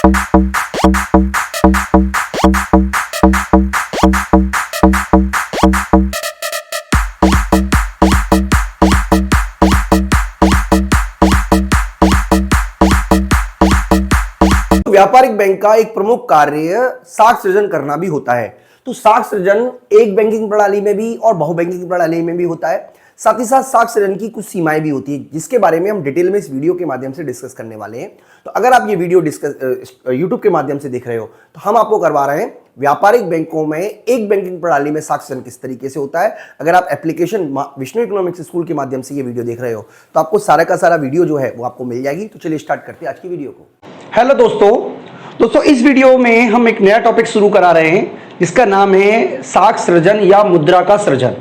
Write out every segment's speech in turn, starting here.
व्यापारिक बैंक का एक प्रमुख कार्य साख सृजन करना भी होता है। तो साख सृजन एक बैंकिंग प्रणाली में भी और बहु बैंकिंग प्रणाली में भी होता है। साथ ही साथ साख सृजन की कुछ सीमाएं भी होती है, जिसके बारे में हम डिटेल में इस वीडियो के माध्यम से डिस्कस करने वाले हैं। तो अगर आप ये वीडियो यूट्यूब के माध्यम से देख रहे हो तो हम आपको करवा रहे हैं व्यापारिक बैंकों में एक बैंकिंग प्रणाली में साख सृजन किस तरीके से होता है। अगर आप एप्लीकेशन विष्णु इकोनॉमिक्स स्कूल के माध्यम से ये वीडियो देख रहे हो तो आपको सारा का सारा वीडियो जो है वो आपको मिल जाएगी। तो चलिए स्टार्ट करते हैं आज की वीडियो को। हेलो दोस्तों, इस वीडियो में हम एक नया टॉपिक शुरू करा रहे हैं जिसका नाम है साख सृजन या मुद्रा का सृजन।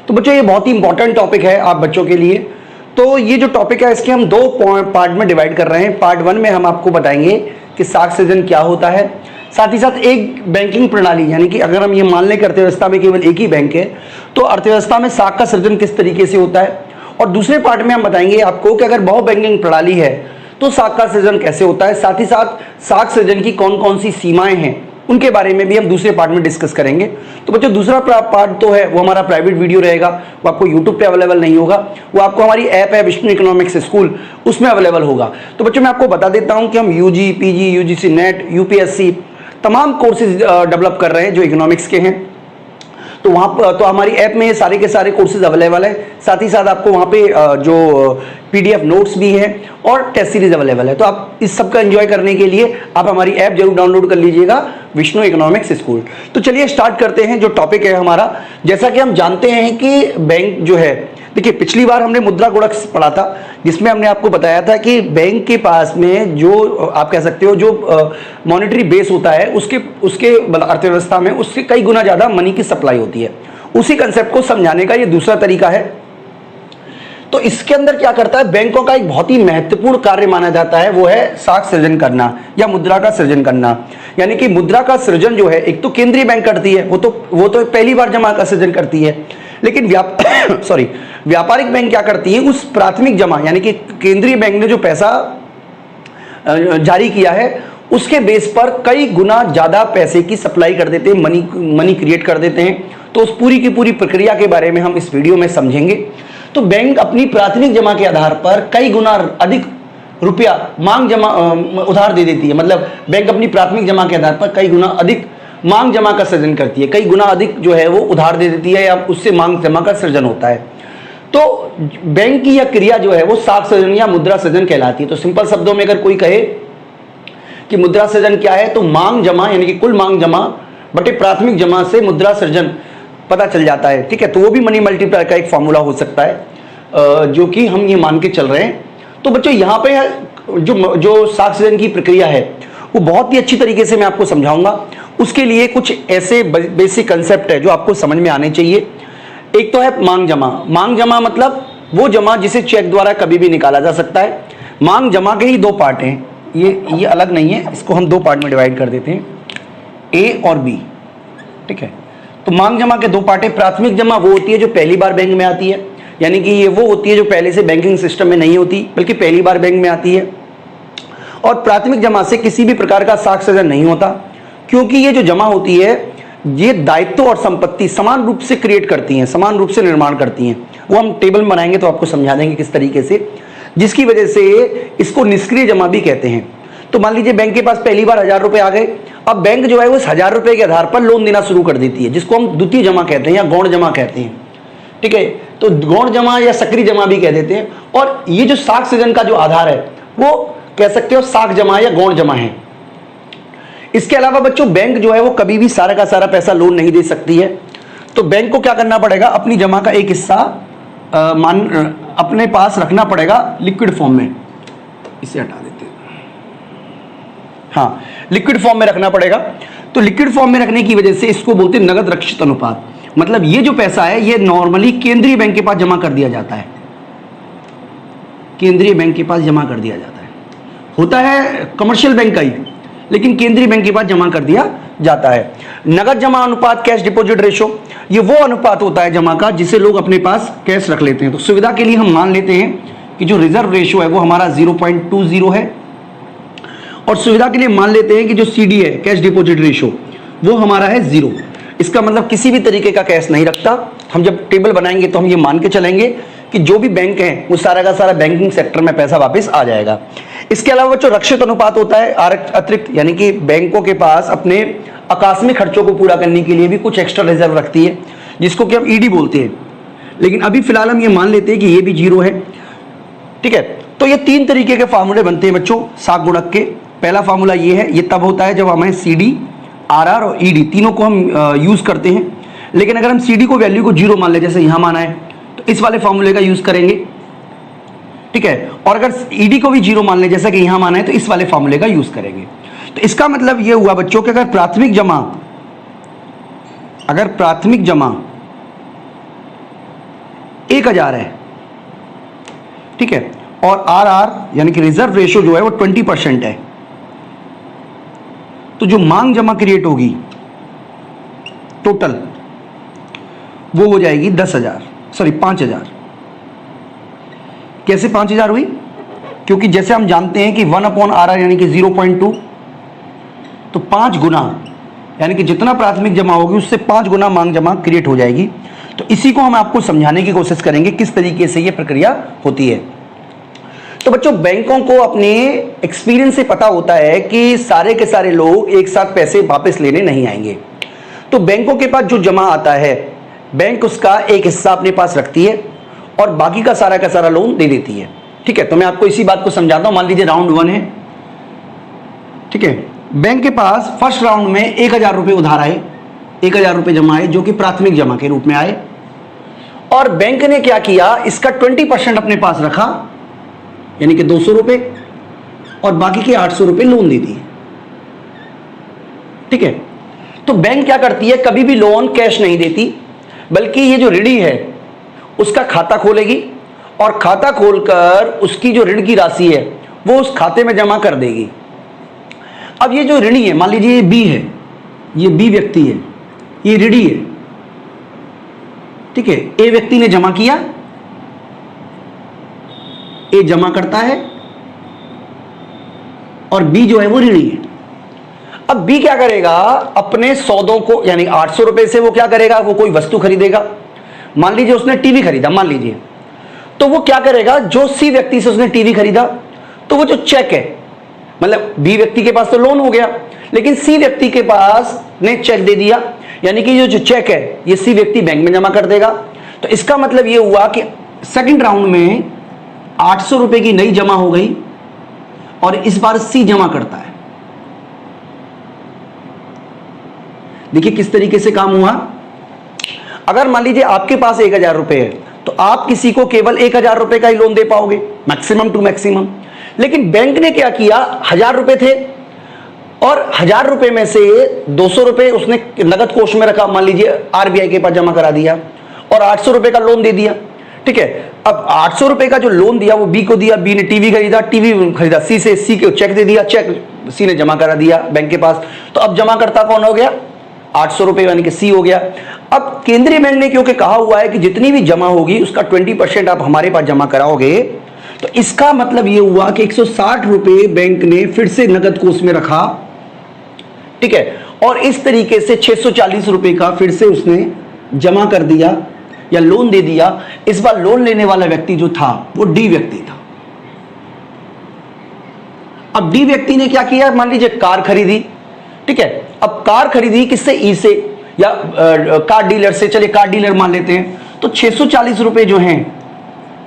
तो बच्चों, ये बहुत ही इंपॉर्टेंट टॉपिक है आप बच्चों के लिए। तो ये जो टॉपिक है इसके हम दो पार्ट में डिवाइड कर रहे हैं। पार्ट 1 में हम आपको बताएंगे कि साख सृजन क्या होता है, साथ ही साथ एक बैंकिंग प्रणाली यानी कि अगर हम ये मान लें कि अर्थव्यवस्था में केवल एक ही बैंक है तो अर्थव्यवस्था में साख का सृजन किस तरीके से होता है। और दूसरे पार्ट में हम बताएंगे आपको कि अगर बहु बैंकिंग प्रणाली है तो साख का सृजन कैसे होता है। साथ ही साथ साख सृजन की कौन कौन सी सीमाएं हैं उनके बारे में भी हम दूसरे पार्ट में डिस्कस करेंगे। तो बच्चों, दूसरा पार्ट तो है वो हमारा प्राइवेट वीडियो रहेगा, वो आपको यूट्यूब पे अवेलेबल नहीं होगा, वो आपको हमारी ऐप है विष्णु इकोनॉमिक्स स्कूल उसमें अवेलेबल होगा। तो बच्चों, मैं आपको बता देता हूं कि हम UG, PG, UGC NET, UPSC तमाम कोर्सेज डेवलप कर रहे हैं जो इकोनॉमिक्स के हैं। तो वहाँ पर तो हमारी ऐप में ये सारे के सारे कोर्सेज अवेलेबल है। साथ ही साथ आपको वहाँ पे जो पीडीएफ नोट्स भी हैं और टेस्ट सीरीज अवेलेबल है। तो आप इस सब का एंजॉय करने के लिए आप हमारी ऐप जरूर डाउनलोड कर लीजिएगा विष्णु इकोनॉमिक्स स्कूल। तो चलिए स्टार्ट करते हैं जो टॉपिक है हमारा। जैसा कि हम जानते हैं कि बैंक जो है, देखिए पिछली बार हमने मुद्रा गुणक पढ़ा था जिसमें हमने आपको बताया था कि बैंक के पास में जो आप कह सकते हो जो मॉनेटरी बेस होता है उसके अर्थव्यवस्था में उससे कई गुना ज्यादा मनी की सप्लाई होती है। उसी कंसेप्ट को समझाने का ये दूसरा तरीका है। तो इसके अंदर क्या करता है, बैंकों का एक बहुत ही महत्वपूर्ण कार्य माना जाता है, वो है साख सृजन करना या मुद्रा का सृजन करना। यानी कि मुद्रा का सृजन जो है एक तो केंद्रीय बैंक करती है, वो तो पहली बार जमा का सृजन करती है। लेकिन व्यापारिक बैंक क्या करती है, उस प्राथमिक जमा यानी कि केंद्रीय बैंक ने जो पैसा जारी किया है उसके बेस पर कई गुना ज्यादा पैसे की सप्लाई कर देते हैं, मनी क्रिएट कर देते हैं। तो उस पूरी की पूरी प्रक्रिया के बारे में हम इस वीडियो में समझेंगे। तो बैंक अपनी प्राथमिक जमा के आधार पर कई गुना अधिक रुपया मांग जमा उधार दे देती है। मतलब बैंक अपनी प्राथमिक जमा के आधार पर कई गुना अधिक मांग जमा का सृजन करती है, कई गुना अधिक जो है वो उधार दे देती है या उससे मांग जमा का सृजन होता है। तो बैंक की यह क्रिया जो है वो साख सृजन या मुद्रा सृजन कहलाती है। तो सिंपल शब्दों में अगर कोई कहे कि मुद्रा सृजन क्या है तो मांग जमा यानी कि कुल मांग जमा बटे प्राथमिक जमा से मुद्रा सृजन पता चल जाता है। ठीक है, तो वो भी मनी मल्टीप्लाई का एक फॉर्मूला हो सकता है जो कि हम ये मान के चल रहे हैं। तो बच्चों, यहाँ पे जो साख सृजन की प्रक्रिया है वो बहुत ही अच्छी तरीके से मैं आपको समझाऊंगा। उसके लिए कुछ ऐसे बेसिक कंसेप्ट है जो आपको समझ में आने चाहिए। एक तो है मांग जमा। मांग जमा मतलब वो जमा जिसे चेक द्वारा कभी भी निकाला जा सकता है। मांग जमा के ही दो पार्ट हैं, ये अलग नहीं है, इसको हम दो पार्ट में डिवाइड कर देते हैं, ए और बी। ठीक है, तो मांग जमा के दो पार्ट है। प्राथमिक जमा वो होती है जो पहली बार बैंक में आती है, यानी कि ये वो होती है जो पहले से बैंकिंग सिस्टम में नहीं होती बल्कि पहली बार बैंक में आती है। और प्राथमिक जमा से किसी भी प्रकार का साख सृजन नहीं होता, क्योंकि ये जो जमा होती है ये दायित्व और संपत्ति समान रूप से क्रिएट करती हैं, समान रूप से निर्माण करती हैं। वो हम टेबल में बनाएंगे तो आपको समझा देंगे किस तरीके से, जिसकी वजह से इसको निष्क्रिय जमा भी कहते हैं। तो मान लीजिए बैंक के पास पहली बार 1000 रुपए आ गए, अब बैंक जो है वो 1000 रुपए के आधार पर लोन देना शुरू कर देती है, जिसको हम द्वितीय जमा कहते हैं या गौण जमा कहते हैं। ठीक है, तो गौण जमा या सक्रिय जमा भी कह देते हैं। और ये जो साख सृजन का जो आधार है वो कह सकते हो साख जमा या गौण जमा है। इसके अलावा बच्चों, बैंक जो है वो कभी भी सारा का सारा पैसा लोन नहीं दे सकती है। तो बैंक को क्या करना पड़ेगा, अपनी जमा का एक हिस्सा अपने पास रखना पड़ेगा लिक्विड फॉर्म में। इसे हटा देते हैं, हाँ, लिक्विड फॉर्म में रखना पड़ेगा। तो लिक्विड फॉर्म में रखने की वजह से इसको बोलते हैं नगद रक्षित अनुपात। मतलब ये जो पैसा है ये नॉर्मली केंद्रीय बैंक के पास जमा कर दिया जाता है, केंद्रीय बैंक के पास जमा कर दिया जाता है। होता है कमर्शियल बैंक का ही, लेकिन केंद्रीय बैंक के पास जमा कर दिया जाता है। नगद जमा अनुपात, कैश डिपॉजिट रेशो, ये वो अनुपात होता है जमा का जिसे लोग अपने पास कैश रख लेते हैं। तो सुविधा के लिए हम मान लेते हैं कि जो रिजर्व रेशो है वो हमारा 0.20 है और सुविधा के लिए मान लेते हैं कि जो CD है, कैश डिपॉजिट रेशियो, वो हमारा है 0। इसका मतलब किसी भी तरीके का कैश नहीं रखता। हम जब टेबल बनाएंगे तो हम ये मान के चलेंगे कि जो भी बैंक है वो सारा का सारा बैंकिंग सेक्टर में पैसा वापस आ जाएगा। इसके अलावा जो रक्षित अनुपात होता है अतिरिक्त, यानी कि बैंकों के पास अपने आकस्मिक खर्चों को पूरा करने के लिए भी कुछ एक्स्ट्रा रिजर्व रखती है, जिसको कि हम ईडी बोलते हैं। लेकिन अभी फिलहाल हम ये मान लेते हैं कि ये भी 0 है। ठीक है, तो ये 3 तरीके के फार्मूले बनते हैं बच्चों साख गुणक के। पहला फार्मूला ये है, ये तब होता है जब हमें CD, RR और ED तीनों को हम यूज करते हैं। लेकिन अगर हम CD को वैल्यू को 0 मान ले, जैसे यहां माना है, तो इस वाले फार्मूले का यूज करेंगे। ठीक है, और अगर ED को भी 0 मान ले, जैसा कि यहां माना है, तो इस वाले फार्मूले का यूज करेंगे। तो इसका मतलब ये हुआ बच्चों कि अगर प्राथमिक जमा 1000 है, ठीक है, और RR यानी कि रिजर्व रेशियो जो है वो 20% है, तो जो मांग जमा क्रिएट होगी टोटल वो हो जाएगी 5000। कैसे 5000 हुई? क्योंकि जैसे हम जानते हैं कि 1/RR यानी कि 0.2, तो 5 गुना, यानी कि जितना प्राथमिक जमा होगी उससे 5 गुना मांग जमा क्रिएट हो जाएगी। तो इसी को हम आपको समझाने की कोशिश करेंगे किस तरीके से ये प्रक्रिया होती है। तो बच्चों, बैंकों को अपने एक्सपीरियंस से पता होता है कि सारे के सारे लोग एक साथ पैसे वापस लेने नहीं आएंगे। तो बैंकों के पास जो जमा आता है, बैंक उसका एक हिस्सा अपने पास रखती है और बाकी का सारा लोन दे देती है। ठीक है, तो मैं आपको इसी बात को समझाता हूं। मान लीजिए राउंड 1 है, ठीक है, बैंक के पास फर्स्ट राउंड में 1000 रुपए उधार आए, 1000 रुपए जमा आए, जो कि प्राथमिक जमा के रूप में आए, और बैंक ने क्या किया, इसका 20% अपने पास रखा, यानी कि 200 रुपए, और बाकी के 800 रुपए लोन दे दिए। ठीक है, तो बैंक क्या करती है, कभी भी लोन कैश नहीं देती, बल्कि ये जो ऋणी है उसका खाता खोलेगी और खाता खोलकर उसकी जो ऋण की राशि है वो उस खाते में जमा कर देगी। अब ये जो ऋणी है, मान लीजिए ये बी है, ये बी व्यक्ति है, ये ऋणी है। ठीक है, ए व्यक्ति ने जमा किया, ए जमा करता है, और बी जो है वो ऋणी है। अब बी क्या करेगा, अपने सौदों को, यानी 800 रुपए से वो क्या करेगा, वो कोई वस्तु खरीदेगा। मान लीजिए उसने टीवी खरीदा, मान लीजिए, तो वो क्या करेगा, जो सी व्यक्ति से उसने टीवी खरीदा, तो वो जो चेक है, मतलब बी व्यक्ति के पास तो लोन हो गया, लेकिन सी व्यक्ति के पास ने चेक दे दिया, यानी कि जो चेक है ये सी व्यक्ति बैंक में जमा कर देगा। तो इसका मतलब ये हुआ कि सेकंड राउंड में 800 रुपए की नई जमा हो गई और इस बार सी जमा करता है। देखिए किस तरीके से काम हुआ। अगर मान लीजिए आपके पास 1000 रुपए है, तो आप किसी को केवल 1000 रुपए का ही लोन दे पाओगे, मैक्सिमम टू मैक्सिमम। लेकिन बैंक ने क्या किया, 1000 रुपए थे और 1000 रुपए में से 200 रुपए उसने नगद कोष में रखा, मान लीजिए आरबीआई के पास जमा करा दिया, और 800 रुपए का लोन दे दिया। ठीक है, अब 800 रुपए का जो लोन दिया वो बी को दिया, बी ने टीवी खरीदा सी से, सी को चेक दे दिया, चेक सी ने जमा करा दिया बैंक के पास। तो अब जमा करता कौन हो गया, 800 रुपए, यानी कि सी हो गया। अब केंद्रीय बैंक ने क्योंकि कहा हुआ है कि जितनी भी जमा होगी उसका 20% आप हमारे पास जमा कराओगे, तो इसका मतलब यह हुआ कि 160 रुपए बैंक ने फिर से नगद कोष में रखा। ठीक है, और इस तरीके से 640 रुपए का फिर से उसने जमा कर दिया या लोन दे दिया। इस बार लोन लेने वाला व्यक्ति जो था वो डी व्यक्ति था। अब डी व्यक्ति ने क्या किया, मान लीजिए कार खरीदी। ठीक है, अब कार खरीदी किससे, ई से या कार डीलर से, चलिए कार डीलर मान लेते हैं। तो 640 रुपए जो हैं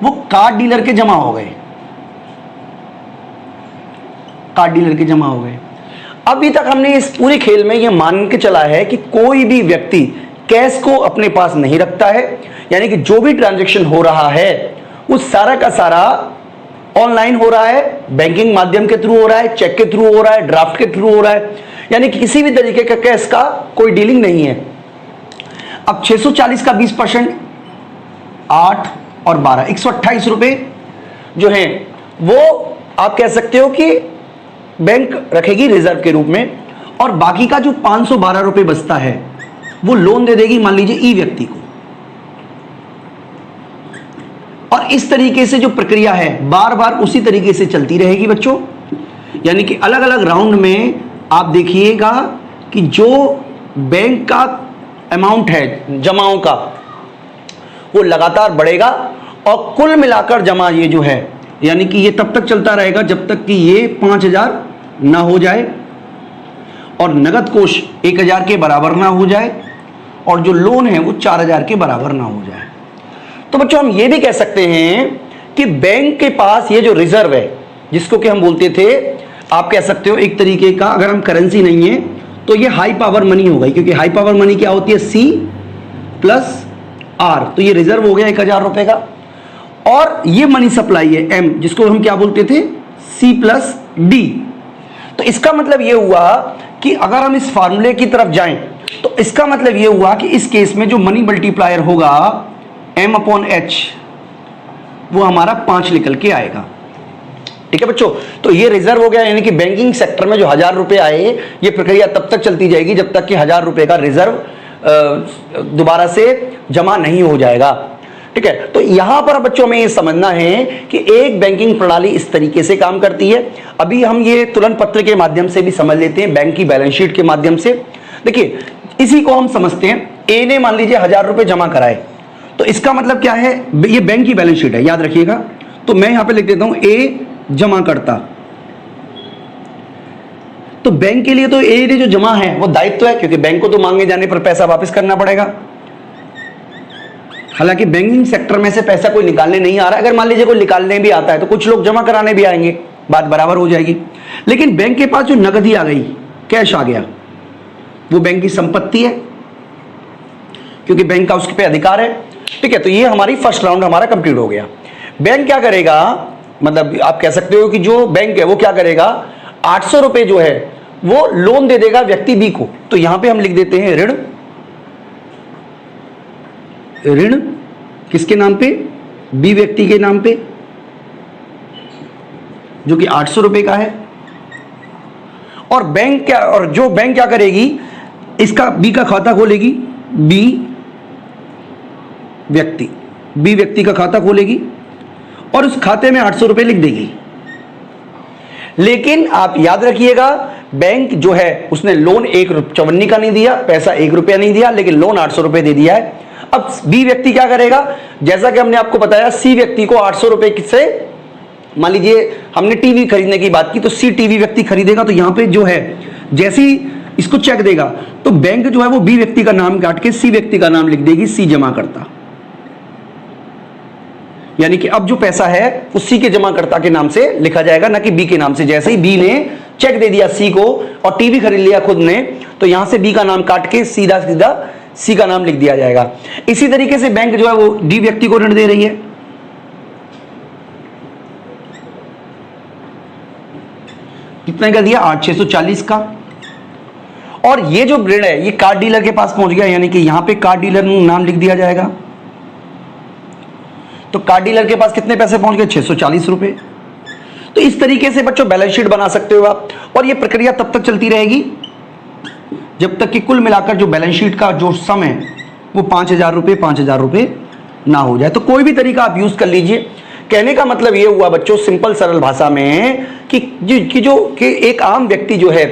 वो कार डीलर के जमा हो गए, कार डीलर के जमा हो गए। अभी तक हमने इस पूरे खेल में यह मान के चला है कि कोई भी व्यक्ति कैश को अपने पास नहीं रखता है, यानी कि जो भी ट्रांजैक्शन हो रहा है वो सारा का सारा ऑनलाइन हो रहा है, बैंकिंग माध्यम के थ्रू हो रहा है, चेक के थ्रू हो रहा है, ड्राफ्ट के थ्रू हो रहा है, यानी कि किसी भी तरीके का कैश का कोई डीलिंग नहीं है। अब 640 का 20%, 8 और 12, 128 रुपए जो है वो आप कह सकते हो कि बैंक रखेगी रिजर्व के रूप में, और बाकी का जो 512 रुपए बचता है वो लोन दे देगी मान लीजिए ई व्यक्ति को। और इस तरीके से जो प्रक्रिया है बार बार उसी तरीके से चलती रहेगी बच्चों। यानी कि अलग अलग राउंड में आप देखिएगा कि जो बैंक का अमाउंट है जमाओं का वो लगातार बढ़ेगा और कुल मिलाकर जमा ये जो है यानी कि ये तब तक चलता रहेगा जब तक कि ये 5,000 ना हो जाए और नगद कोष 1,000 के बराबर ना हो जाए और जो लोन है वो 4,000 के बराबर ना हो जाए। तो बच्चों हम ये भी कह सकते हैं कि बैंक के पास ये जो रिजर्व है जिसको कि हम बोलते थे, आप कह सकते हो एक तरीके का, अगर हम करेंसी नहीं है तो ये हाई पावर मनी हो गई, क्योंकि हाई पावर मनी क्या होती है C प्लस R, तो ये रिजर्व हो गया 1,000 रुपए का। और ये मनी सप्लाई है M, जिसको हम क्या बोलते थे C प्लस D। तो इसका मतलब ये हुआ कि अगर हम इस फार्मूले की तरफ जाएं तो इसका मतलब ये हुआ कि इस केस में जो मनी मल्टीप्लायर होगा M/H वो हमारा 5 निकल के आएगा। ठीक है बच्चों, तो ये रिजर्व हो गया, यानी कि बैंकिंग सेक्टर में जो 1,000 रुपए आए, ये प्रक्रिया तब तक चलती जाएगी जब तक कि 1,000 रुपए का रिजर्व दोबारा से जमा नहीं हो जाएगा। ठीक है, तो यहां पर बच्चों में ये समझना है कि एक बैंकिंग प्रणाली इस तरीके से काम करती है। अभी हम ये तुलन पत्र के माध्यम से भी समझ लेते हैं, बैंक की बैलेंस शीट के माध्यम से। देखिए इसी को हम समझते हैं, ए ने मान लीजिए 1,000 रुपए जमा कराए, तो इसका मतलब क्या है, ये बैंक की बैलेंस शीट है, याद रखिएगा। तो मैं यहां पे लिख देता हूं ए जमा करता। तो बैंक के लिए तो ए ने जो जमा है वो दायित्व है, क्योंकि बैंक को तो मांगे जाने पर पैसा वापस करना पड़ेगा। हालांकि बैंकिंग सेक्टर में से पैसा कोई निकालने नहीं आ रहा, अगर मान लीजिए कोई निकालने भी आता है तो कुछ लोग जमा कराने भी आएंगे, बात बराबर हो जाएगी। लेकिन बैंक के पास जो नगदी आ गई, कैश आ गया, वो बैंक की संपत्ति है, क्योंकि बैंक का उसके पे अधिकार है। ठीक है, तो ये हमारी फर्स्ट राउंड हमारा कंप्लीट हो गया। बैंक क्या करेगा, मतलब आप कह सकते हो कि जो बैंक है वो क्या करेगा, 800 रुपए जो है वो लोन दे देगा व्यक्ति बी को। तो यहां पे हम लिख देते हैं ऋण, ऋण किसके नाम पे, बी व्यक्ति के नाम पे, जो कि 800 रुपए का है। और बैंक क्या, और जो बैंक क्या करेगी, इसका बी का खाता खोलेगी, बी व्यक्ति का खाता खोलेगी और उस खाते में 800 रुपए लिख देगी। लेकिन आप याद रखिएगा, बैंक जो है उसने लोन 1 का नहीं दिया, पैसा 1 रुपया नहीं दिया, लेकिन लोन 800 रुपए दे दिया है। अब बी व्यक्ति क्या करेगा, जैसा कि हमने आपको बताया, सी व्यक्ति को 800 रुपए से, मान लीजिए हमने टीवी खरीदने की बात की, तो सी टीवी व्यक्ति खरीदेगा। तो यहां पे जो है जैसे ही इसको चेक देगा तो बैंक जो है वो बी व्यक्ति का नाम काट के सी व्यक्ति का नाम लिख देगी, सी जमा करता। यानी कि अब जो पैसा है वो सी के जमाकर्ता के नाम से लिखा जाएगा, ना कि बी के नाम से। जैसे ही बी ने चेक दे दिया सी को और टीवी खरीद लिया खुद ने, तो यहां से बी का नाम काट के सीधा सीधा सी का नाम लिख दिया जाएगा। इसी तरीके से बैंक जो है वो डी व्यक्ति को ऋण दे रही है। कितने का दिया, 8,640 का। और ये जो ऋण है ये कार डीलर के पास पहुंच गया, यानी कि यहां पे कार डीलर नाम लिख दिया जाएगा। तो कार डीलर के पास कितने पैसे पहुंच गए, 640 रुपए। तो इस तरीके से बच्चों बैलेंस शीट बना सकते हो आप, और ये प्रक्रिया तब तक चलती रहेगी जब तक कि कुल मिलाकर जो बैलेंस शीट का जो सम है वो 5,000 रुपए ना हो जाए। तो कोई भी तरीका आप यूज कर लीजिए। कहने का मतलब ये हुआ बच्चों सिंपल सरल भाषा में कि एक आम व्यक्ति जो है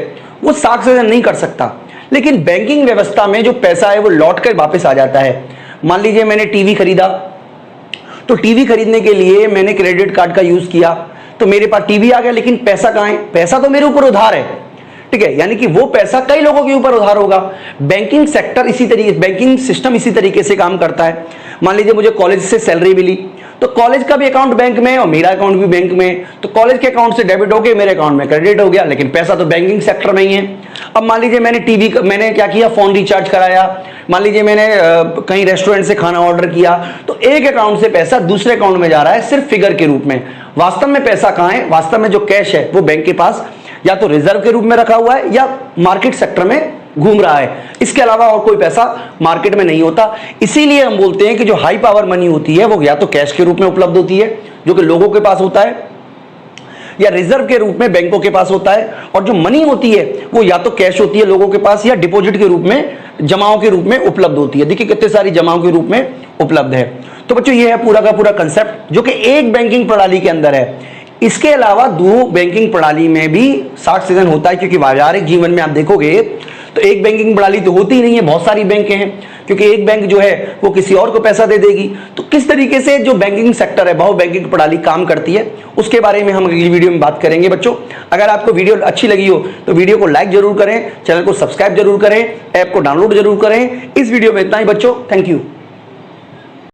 वो साख सृजन नहीं कर सकता, लेकिन बैंकिंग व्यवस्था में जो पैसा है वो लौट कर वापस आ जाता है। मान लीजिए मैंने टीवी खरीदा, तो टीवी खरीदने के लिए मैंने क्रेडिट कार्ड का यूज किया, तो मेरे पास टीवी आ गया, लेकिन पैसा कहां है, पैसा तो मेरे ऊपर उधार है। ठीक है, यानी कि वो पैसा कई लोगों के ऊपर उधार होगा। बैंकिंग सेक्टर इसी तरीके, बैंकिंग सिस्टम इसी तरीके से काम करता है। मान लीजिए मुझे कॉलेज से सैलरी मिली, तो कॉलेज का भी अकाउंट बैंक में और मेरा अकाउंट भी बैंक में, तो कॉलेज के अकाउंट से डेबिट हो गया, मेरे अकाउंट में क्रेडिट हो गया, लेकिन पैसा तो बैंकिंग सेक्टर में ही है। अब मान लीजिए मैंने क्या किया, फोन रिचार्ज कराया, मान लीजिए मैंने कहीं रेस्टोरेंट से खाना ऑर्डर किया, तो एक अकाउंट से पैसा दूसरे अकाउंट में जा रहा है सिर्फ फिगर के रूप में। वास्तव में पैसा कहां है, वास्तव में जो कैश है वो बैंक के पास या तो रिजर्व के रूप में रखा हुआ है या मार्केट सेक्टर में घूम रहा है। इसके अलावा और कोई पैसा मार्केट में नहीं होता। इसीलिए हम बोलते हैं कि जो हाई पावर मनी होती है वो या तो कैश के रूप में उपलब्ध होती है जो कि लोगों के पास होता है, या रिजर्व के रूप में बैंकों के पास होता है, और जो मनी होती है वो या तो कैश होती है लोगों के पास या डिपॉजिट के रूप में, जमाओं के रूप में उपलब्ध होती है। देखिए कितने सारी जमाओं के रूप में उपलब्ध है। तो बच्चों ये है पूरा का पूरा कंसेप्ट जो कि एक बैंकिंग प्रणाली के अंदर है। इसके अलावा दो बैंकिंग प्रणाली में भी साख सृजन होता है, क्योंकि व्यावहारिक जीवन में आप देखोगे तो एक बैंकिंग प्रणाली तो होती ही नहीं है, बहुत सारी बैंक हैं, क्योंकि एक बैंक जो है वो किसी और को पैसा दे देगी। तो किस तरीके से जो बैंकिंग सेक्टर है, बहु बैंकिंग प्रणाली काम करती है, उसके बारे में हम अगली वीडियो में बात करेंगे बच्चों। अगर आपको वीडियो अच्छी लगी हो तो वीडियो को लाइक जरूर करें, चैनल को सब्सक्राइब जरूर करें, ऐप को डाउनलोड जरूर करें। इस वीडियो में इतना ही बच्चों, थैंक यू।